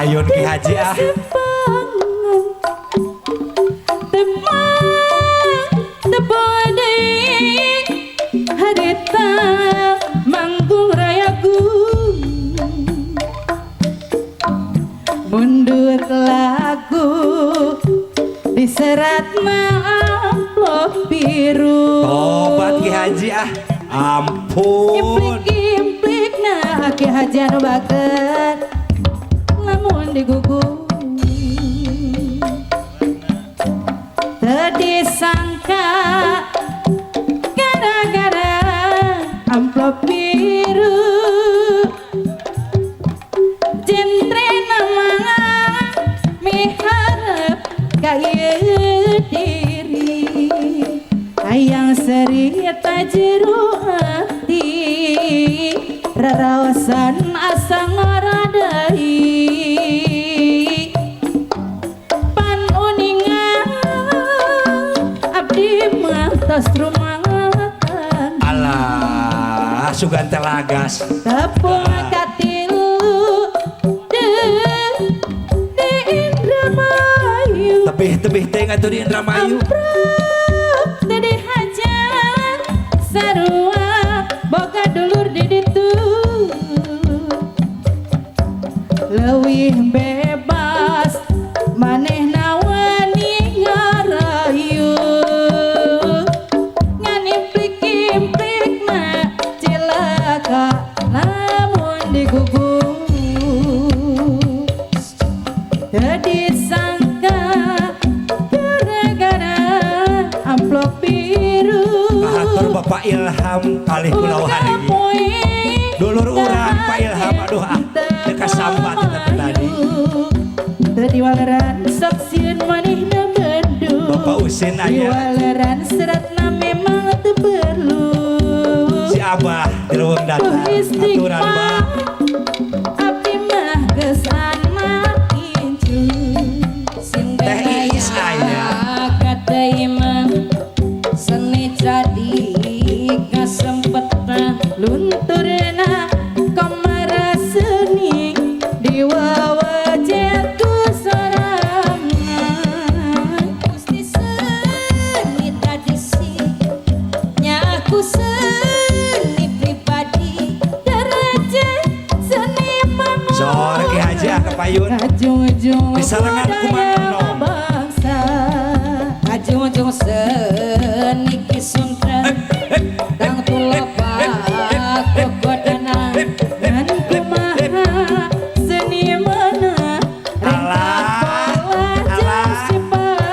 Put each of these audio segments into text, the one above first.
Ayun Ki Haji ah. Harita manggung rayaku mundur lagu diserat amplop biru. Tobat Ki Haji ah. Ampun. Implik nah Ki Haji anu baket lamun digugung teu disangka gara-gara amplop biru jentre nama miharep kaya diri hayang cerita jero hati raraosan asa ngaradai pan uningan abdi mah tos rumatan Alah sugan telagas. tepung katilu di Indramayu Tebih teh atuh di Indramayu. amprok tadi hajar sarua boga dulur di ditu leuwih bebas manehna wani ngarayu ngan implik-implikna cilaka lamun digugung teu disangka gara-gara amplop biru Kahatur Bapak Ilham kalih kula hari dulur urang Pak Ilham aduh ah teu kasambat tadi. tadi waleran sok sieun manehna Bandung Bapak Usin di aya waleran seratna memang teu perlu si Abah dileuweung datang aturan Bah. abdi mah geus anak incu sing Teh Iis aya. kata imam seni jadi kasempetan lunturna kamara seni di wawajahku sorangan Gusti seni tradisi nyaku seni pribadi derajat seni Sore Ki Haji ah kepayun. Ajung-ajung Disarengan kumaha nom. bangsa Ajung-ajung seni kisuntra Kang tulopa kokodana Ngan kumaha seni mana Alah, alah,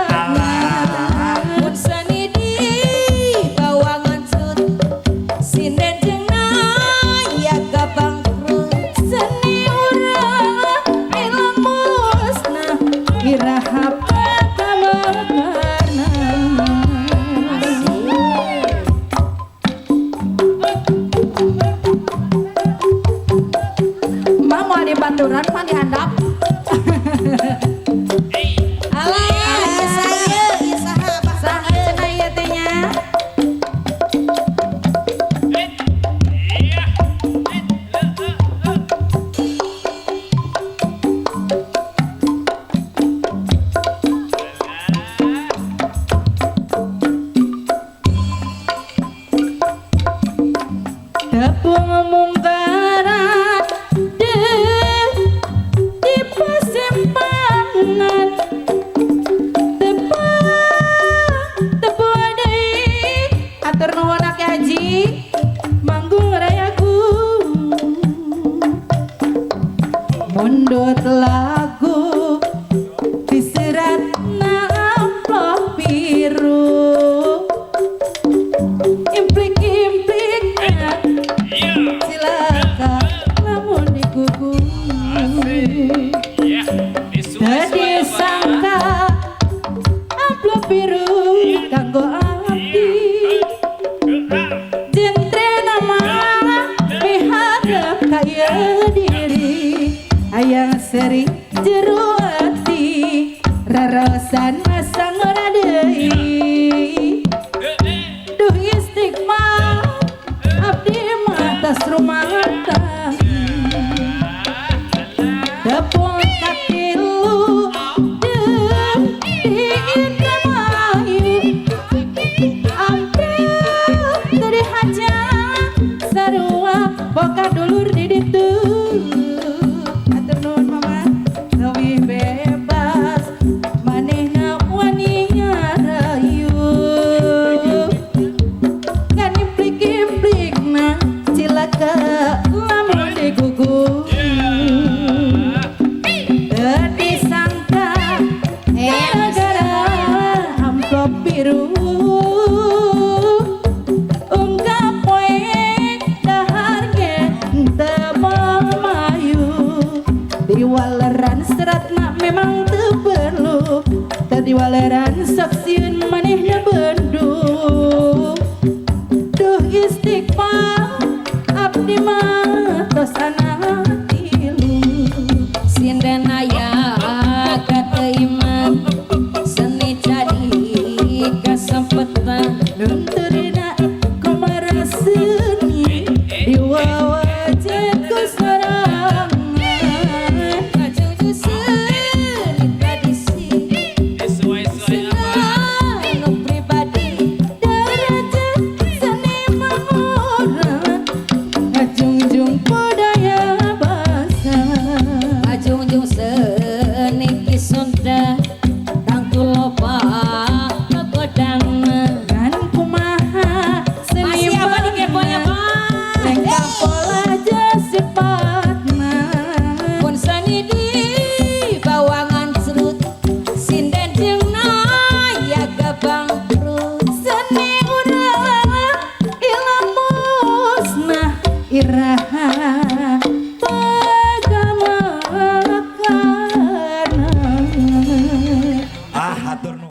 alah. Mun seni di bawangan sud sinden jeung ya bangkrut seni urang ilang musnah irahap kamakarna Mama di baturan mah dihandap Alah, saha cenah ieu teh nya tepung mungkaran di persimpangan tepung deui atur nuhun Ki Haji manggung rayaku mundut lagu diserat amplop biru implik-impliknya cilaka lamun digugung tadi sangka amplop biru kanggo abdi jentre nama miharep kaya diri hayang seri jero ati raraosan asa ngaradei duh istiqmah abdi mah tas rumah tangga tepung tadi waleran saksian manehna Bandung duh istighfar abdi mah tos anak tilu sinden aya kata iman seni jadi kesempetan nunturina komara seni diwawajan ku sorangan kajuju seni tradisi senang pribadi derajat seni mengurang ajungjung budaya bangsa ajungjung seni kisunda tangtu loba kegodang kan kumaha seni masih apa nih keponya Pak? tengkap pola jasipatna Pun seni di bawangan serut sinden jeung ya bangkrut seni urang ilamusna iraha